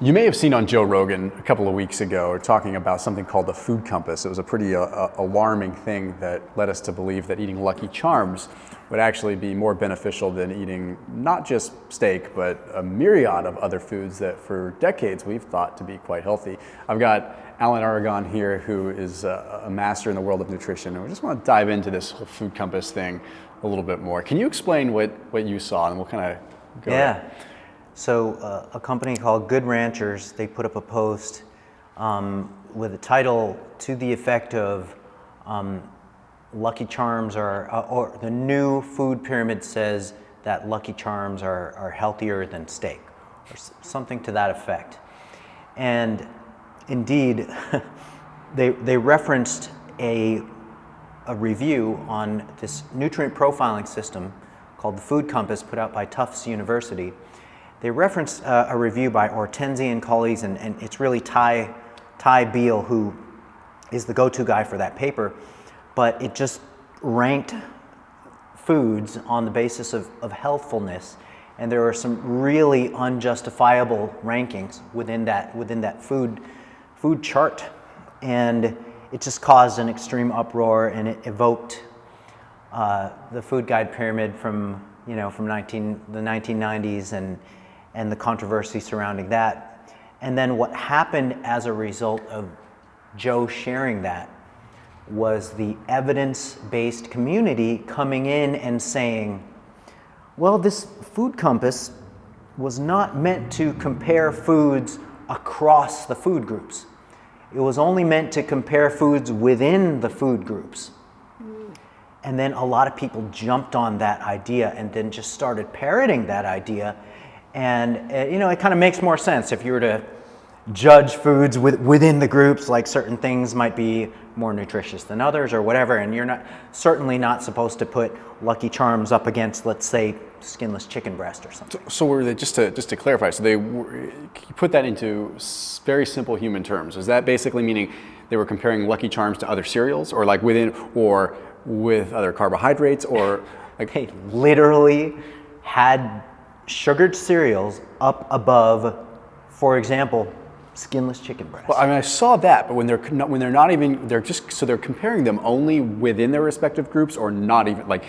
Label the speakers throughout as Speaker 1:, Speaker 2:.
Speaker 1: You may have seen on Joe Rogan a couple of weeks ago talking about something called the food compass. It was a pretty alarming thing that led us to believe that eating Lucky Charms would actually be more beneficial than eating not just steak, but a myriad of other foods that for decades we've thought to be quite healthy. I've got Alan Aragon here, who is a master in the world of nutrition, and we just want to dive into this whole food compass thing a little bit more. Can you explain what you saw, and we'll kind of go there.
Speaker 2: So a company called Good Ranchers, they put up a post with a title to the effect of Lucky Charms or the new food pyramid says that Lucky Charms are healthier than steak, or something to that effect. And indeed, they referenced a review on this nutrient profiling system called the Food Compass, put out by Tufts University. They referenced a review by Ortenzi and colleagues, and it's really Ty Beal who is the go-to guy for that paper, but it just ranked foods on the basis of healthfulness, and there are some really unjustifiable rankings within that food chart, and it just caused an extreme uproar, and it evoked the food guide pyramid from the 1990s and the controversy surrounding that. And then what happened as a result of Joe sharing that was the evidence-based community coming in and saying, well, this food compass was not meant to compare foods across the food groups. It was only meant to compare foods within the food groups. And then a lot of people jumped on that idea and then just started parroting that idea. And it kind of makes more sense if you were to judge foods within the groups, like certain things might be more nutritious than others or whatever, and you're certainly not supposed to put Lucky Charms up against, let's say, skinless chicken breast or something.
Speaker 1: So were they, just to clarify, so you put that into very simple human terms. Is that basically meaning they were comparing Lucky Charms to other cereals, or like with other carbohydrates, or like
Speaker 2: they literally had sugared cereals up above, for example, skinless chicken breast?
Speaker 1: Well, I mean, I saw that, but when they're comparing them only within their respective groups, or not even, like,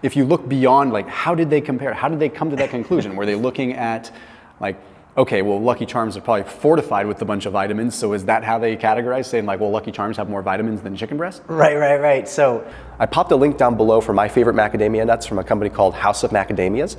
Speaker 1: if you look beyond, like, how did they compare? How did they come to that conclusion? Were they looking at, like, okay, well, Lucky Charms are probably fortified with a bunch of vitamins, so is that how they categorize, saying like, well, Lucky Charms have more vitamins than chicken breast?
Speaker 2: Right. So
Speaker 3: I popped a link down below for my favorite macadamia nuts from a company called House of Macadamias.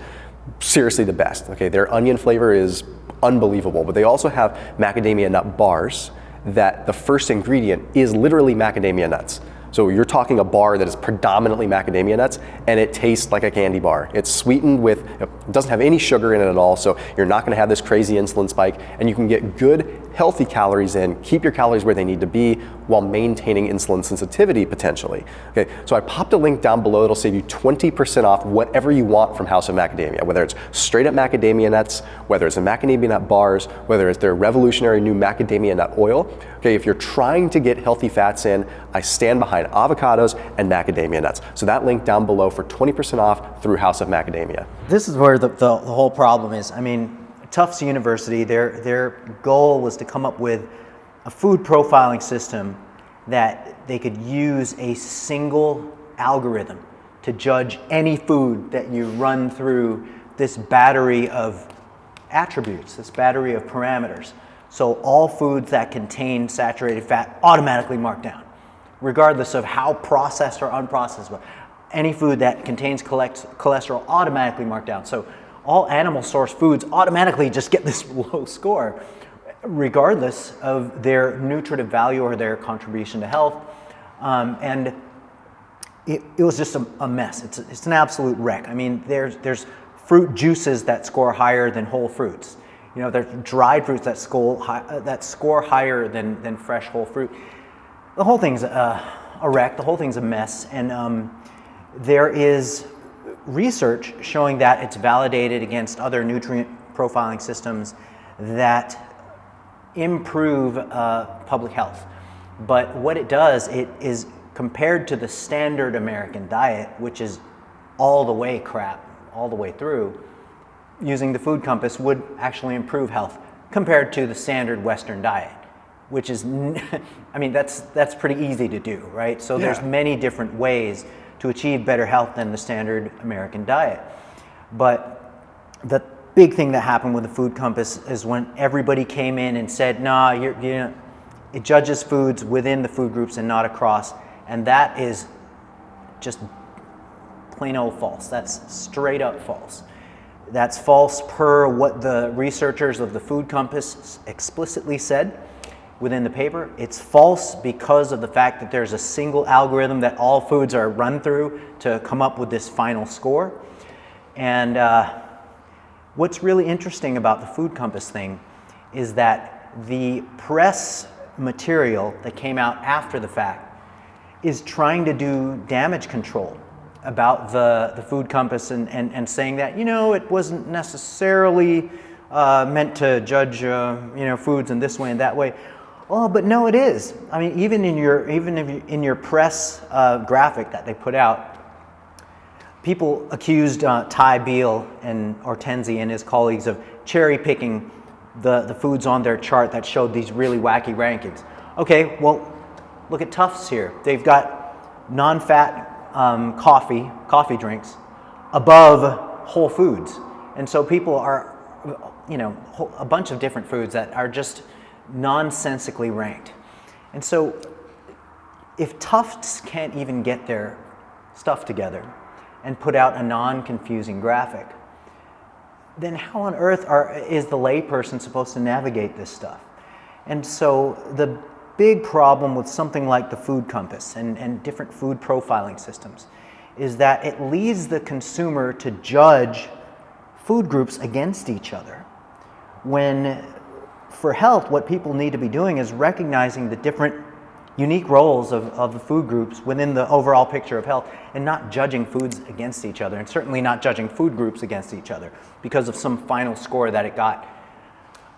Speaker 3: Seriously the best. Okay, their onion flavor is unbelievable, but they also have macadamia nut bars that the first ingredient is literally macadamia nuts. So you're talking a bar that is predominantly macadamia nuts, and it tastes like a candy bar. It's sweetened with, it doesn't have any sugar in it at all, so you're not gonna have this crazy insulin spike, and you can get good, healthy calories in, keep your calories where they need to be, while maintaining insulin sensitivity potentially. Okay, so I popped a link down below that'll save you 20% off whatever you want from House of Macadamia, whether it's straight up macadamia nuts, whether it's the macadamia nut bars, whether it's their revolutionary new macadamia nut oil. Okay, if you're trying to get healthy fats in, I stand behind avocados and macadamia nuts. So that link down below for 20% off through House of Macadamia.
Speaker 2: This is where the whole problem is. I mean, Tufts University, their goal was to come up with a food profiling system that they could use a single algorithm to judge any food that you run through this battery of attributes, this battery of parameters. So all foods that contain saturated fat automatically marked down, regardless of how processed or unprocessed. But any food that contains cholesterol automatically marked down. So all animal source foods automatically just get this low score, regardless of their nutritive value or their contribution to health. And it was just a mess. It's an absolute wreck. I mean, there's fruit juices that score higher than whole fruits. You know, there's dried fruits that score higher than fresh whole fruit. The whole thing's a wreck. The whole thing's a mess. And there is research showing that it's validated against other nutrient profiling systems that improve public health. But what it does, it is compared to the standard American diet, which is all the way crap, all the way through, using the food compass would actually improve health compared to the standard Western diet, which is, I mean, that's pretty easy to do, right? So there's many different ways to achieve better health than the standard American diet. But the big thing that happened with the food compass is when everybody came in and said, nah, it judges foods within the food groups and not across, and that is just plain old false. That's straight up false. That's false per what the researchers of the food compass explicitly said within the paper. It's false because of the fact that there's a single algorithm that all foods are run through to come up with this final score. And what's really interesting about the food compass thing is that the press material that came out after the fact is trying to do damage control about the food compass and saying that, it wasn't necessarily meant to judge, foods in this way and that way. Oh, but no, it is. I mean, even in your press graphic that they put out, people accused Ty Beale and Ortenzi and his colleagues of cherry picking the foods on their chart that showed these really wacky rankings. Okay, well, look at Tufts here. They've got non-fat coffee drinks above Whole Foods. And so people are, a bunch of different foods that are just nonsensically ranked. And so if Tufts can't even get their stuff together and put out a non-confusing graphic, then how on earth is the layperson supposed to navigate this stuff? And so the big problem with something like the food compass and different food profiling systems is that it leads the consumer to judge food groups against each other, when for health what people need to be doing is recognizing the different unique roles of the food groups within the overall picture of health, and not judging foods against each other, and certainly not judging food groups against each other because of some final score that it got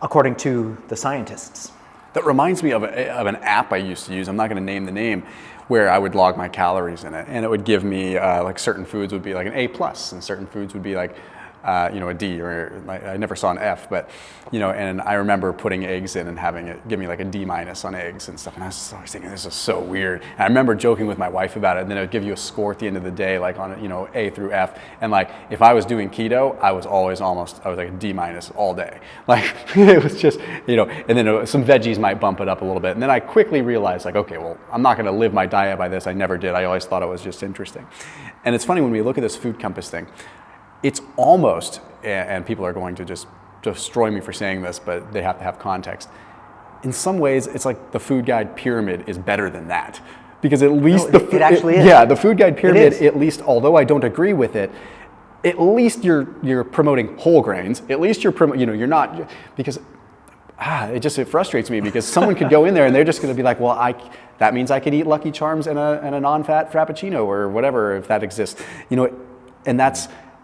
Speaker 2: according to the scientists.
Speaker 1: That reminds me of an app I used to use. I'm not going to name the name, where I would log my calories in it, and it would give me like certain foods would be like an A+, and certain foods would be like a D, or I never saw an F, but and I remember putting eggs in and having it give me like a D- on eggs and stuff, and I was just always thinking, this is so weird. And I remember joking with my wife about it, and then it would give you a score at the end of the day, like on A through F, and like if I was doing keto, I was like a D- all day, like it was just and then some veggies might bump it up a little bit, and then I quickly realized, like, okay, well, I'm not going to live my diet by this. I never did. I always thought it was just interesting. And it's funny when we look at this food compass thing. It's almost, and people are going to just destroy me for saying this, but they have to have context. In some ways, it's like the food guide pyramid is better than that, because at least
Speaker 2: it actually is.
Speaker 1: Yeah, the food guide pyramid, at least, although I don't agree with it, at least you're promoting whole grains. At least you're you're not, because it frustrates me, because someone could go in there and they're just going to be like, well, that means I could eat Lucky Charms and a non-fat Frappuccino or whatever, if that exists,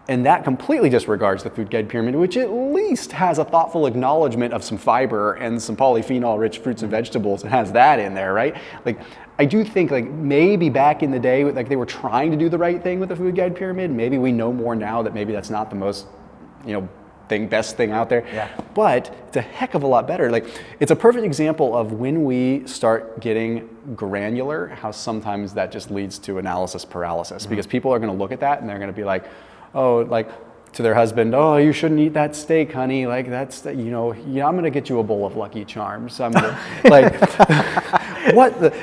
Speaker 1: and that completely disregards the food guide pyramid, which at least has a thoughtful acknowledgement of some fiber and some polyphenol-rich fruits and vegetables. It has that in there, right? Like, I do think, like, maybe back in the day, like, they were trying to do the right thing with the food guide pyramid. Maybe we know more now that maybe that's not the most, best thing out there.
Speaker 2: Yeah.
Speaker 1: But it's a heck of a lot better. Like, it's a perfect example of when we start getting granular, how sometimes that just leads to analysis paralysis, because people are going to look at that and they're going to be like, oh, like to their husband, oh, you shouldn't eat that steak, honey. Like I'm going to get you a bowl of Lucky Charms. I'm gonna, like, what the?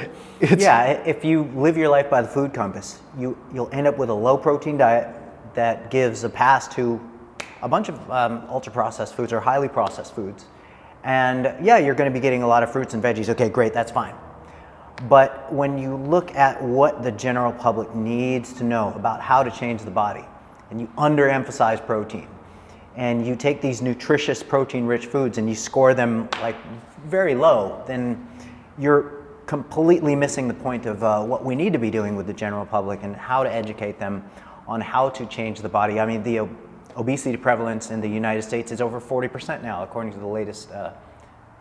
Speaker 2: If you live your life by the food compass, you'll end up with a low protein diet that gives a pass to a bunch of ultra processed foods or highly processed foods. And you're going to be getting a lot of fruits and veggies. Okay, great, that's fine. But when you look at what the general public needs to know about how to change the body, and you underemphasize protein, and you take these nutritious protein-rich foods and you score them like very low, then you're completely missing the point of what we need to be doing with the general public and how to educate them on how to change the body. I mean, the obesity prevalence in the United States is over 40% now, according to the latest, I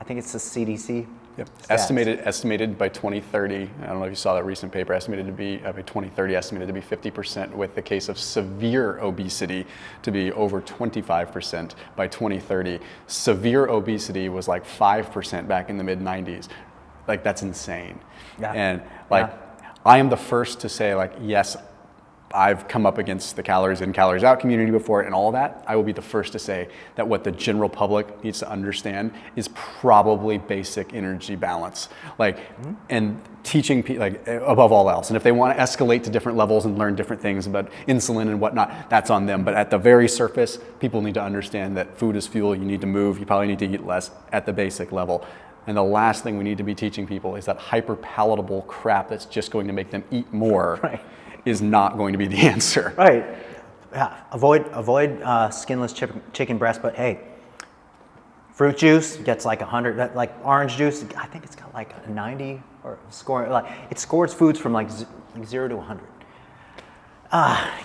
Speaker 2: think it's the CDC
Speaker 1: Yep.
Speaker 2: stats.
Speaker 1: Estimated by 2030. I don't know if you saw that recent paper. Estimated to be by 2030. Estimated to be 50%, with the case of severe obesity to be over 25% by 2030. Severe obesity was like 5% back in the mid 90s. Like, that's insane.
Speaker 2: Yeah.
Speaker 1: And like, I am the first to say, like, yes, I've come up against the calories in, calories out community before and all that. I will be the first to say that what the general public needs to understand is probably basic energy balance. Like, and teaching people, like, above all else. And if they want to escalate to different levels and learn different things about insulin and whatnot, that's on them. But at the very surface, people need to understand that food is fuel. You need to move. You probably need to eat less at the basic level. And the last thing we need to be teaching people is that hyper palatable crap that's just going to make them eat more.
Speaker 2: Right.
Speaker 1: Is not going to be the answer.
Speaker 2: Right. Yeah. Avoid skinless chicken breast, but hey, fruit juice gets like 100. Like orange juice, I think it's got like a 90 or score. Like it scores foods from like 0 to 100.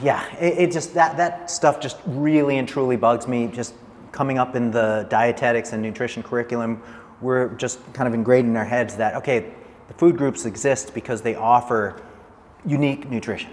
Speaker 2: Yeah. It just that stuff just really and truly bugs me. Just coming up in the dietetics and nutrition curriculum, we're just kind of ingrained in our heads that okay, the food groups exist because they offer unique nutrition,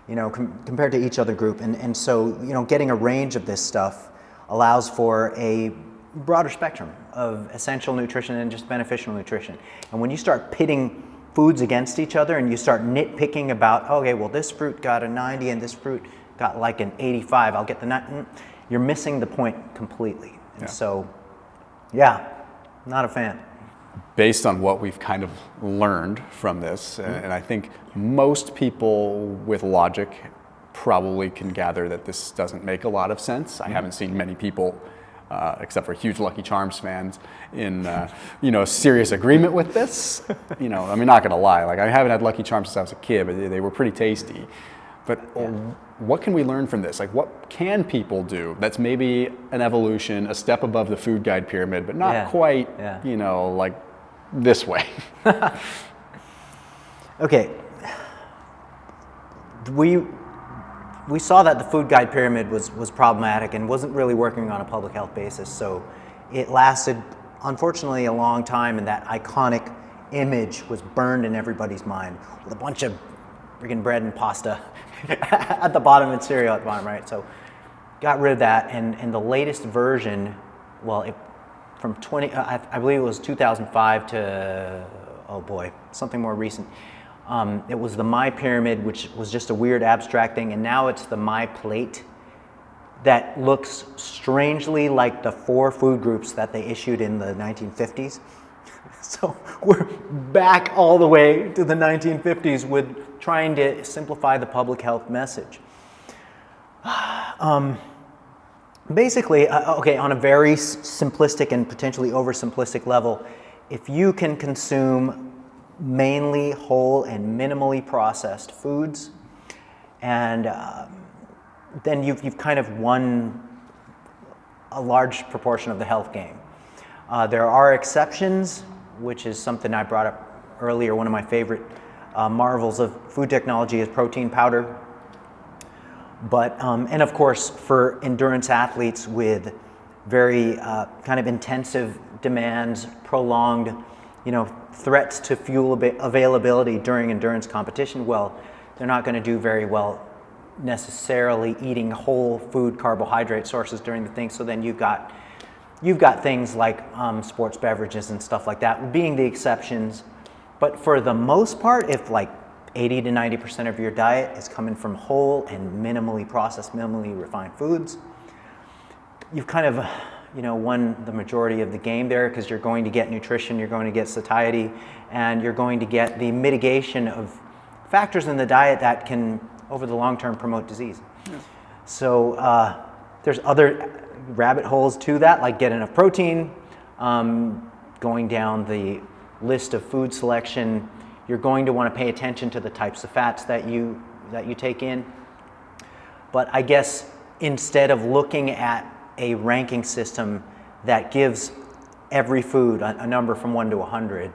Speaker 2: compared to each other group. And so, getting a range of this stuff allows for a broader spectrum of essential nutrition and just beneficial nutrition. And when you start pitting foods against each other and you start nitpicking about, okay, well, this fruit got a 90 and this fruit got like an 85, I'll get the 90, you're missing the point completely. And so, not a fan.
Speaker 1: Based on what we've kind of learned from this, and I think most people with logic probably can gather that this doesn't make a lot of sense. I haven't seen many people, except for huge Lucky Charms fans, in serious agreement with this. I mean, not gonna lie, like I haven't had Lucky Charms since I was a kid, but they were pretty tasty. But what can we learn from this? Like, what can people do that's maybe an evolution, a step above the food guide pyramid, but not quite, like this way?
Speaker 2: Okay. We saw that the food guide pyramid was problematic and wasn't really working on a public health basis. So it lasted, unfortunately, a long time, and that iconic image was burned in everybody's mind with a bunch of freaking bread and pasta at the bottom and cereal at the bottom, right? So got rid of that, and the latest version, from I believe it was 2005 to, oh boy, something more recent. It was the My Pyramid, which was just a weird abstract thing, and now it's the My Plate that looks strangely like the 4 food groups that they issued in the 1950s. So we're back all the way to the 1950s with trying to simplify the public health message. Basically, on a very simplistic and potentially oversimplistic level, if you can consume mainly whole and minimally processed foods, and then you've kind of won a large proportion of the health game. There are exceptions, which is something I brought up earlier. One of my favorite marvels of food technology is protein powder. But, and of course, for endurance athletes with very kind of intensive demands, prolonged, threats to fuel availability during endurance competition, well, they're not going to do very well necessarily eating whole food carbohydrate sources during the thing. So then you've got things like sports beverages and stuff like that being the exceptions. But for the most part, if like 80 to 90% of your diet is coming from whole and minimally processed, minimally refined foods, you've kind of won the majority of the game there, because you're going to get nutrition, you're going to get satiety, and you're going to get the mitigation of factors in the diet that can, over the long term, promote disease. Yeah. So there's other rabbit holes to that, like get enough protein, going down the list of food selection. You're going to want to pay attention to the types of fats that you take in. But I guess instead of looking at a ranking system that gives every food a number from 1 to 100,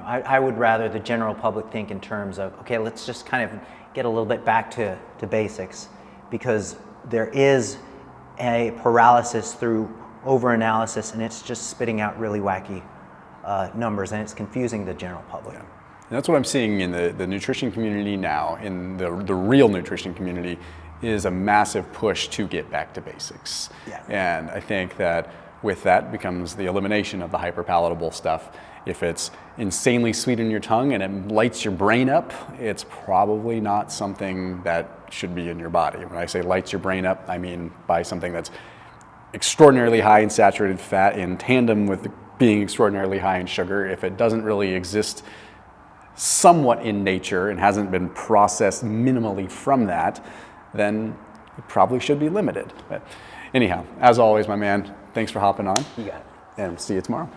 Speaker 2: I would rather the general public think in terms of, okay, let's just kind of get a little bit back to basics, because there is a paralysis through over-analysis, and it's just spitting out really wacky numbers, and it's confusing the general public.
Speaker 1: And that's what I'm seeing in the nutrition community now, in the real nutrition community, is a massive push to get back to basics.
Speaker 2: Yeah.
Speaker 1: And I think that with that becomes the elimination of the hyperpalatable stuff. If it's insanely sweet in your tongue and it lights your brain up, it's probably not something that should be in your body. When I say lights your brain up, I mean by something that's extraordinarily high in saturated fat in tandem with being extraordinarily high in sugar. If it doesn't really exist somewhat in nature and hasn't been processed minimally from that, then it probably should be limited. But anyhow, as always, my man, thanks for hopping on.
Speaker 2: You got it.
Speaker 1: And see you tomorrow.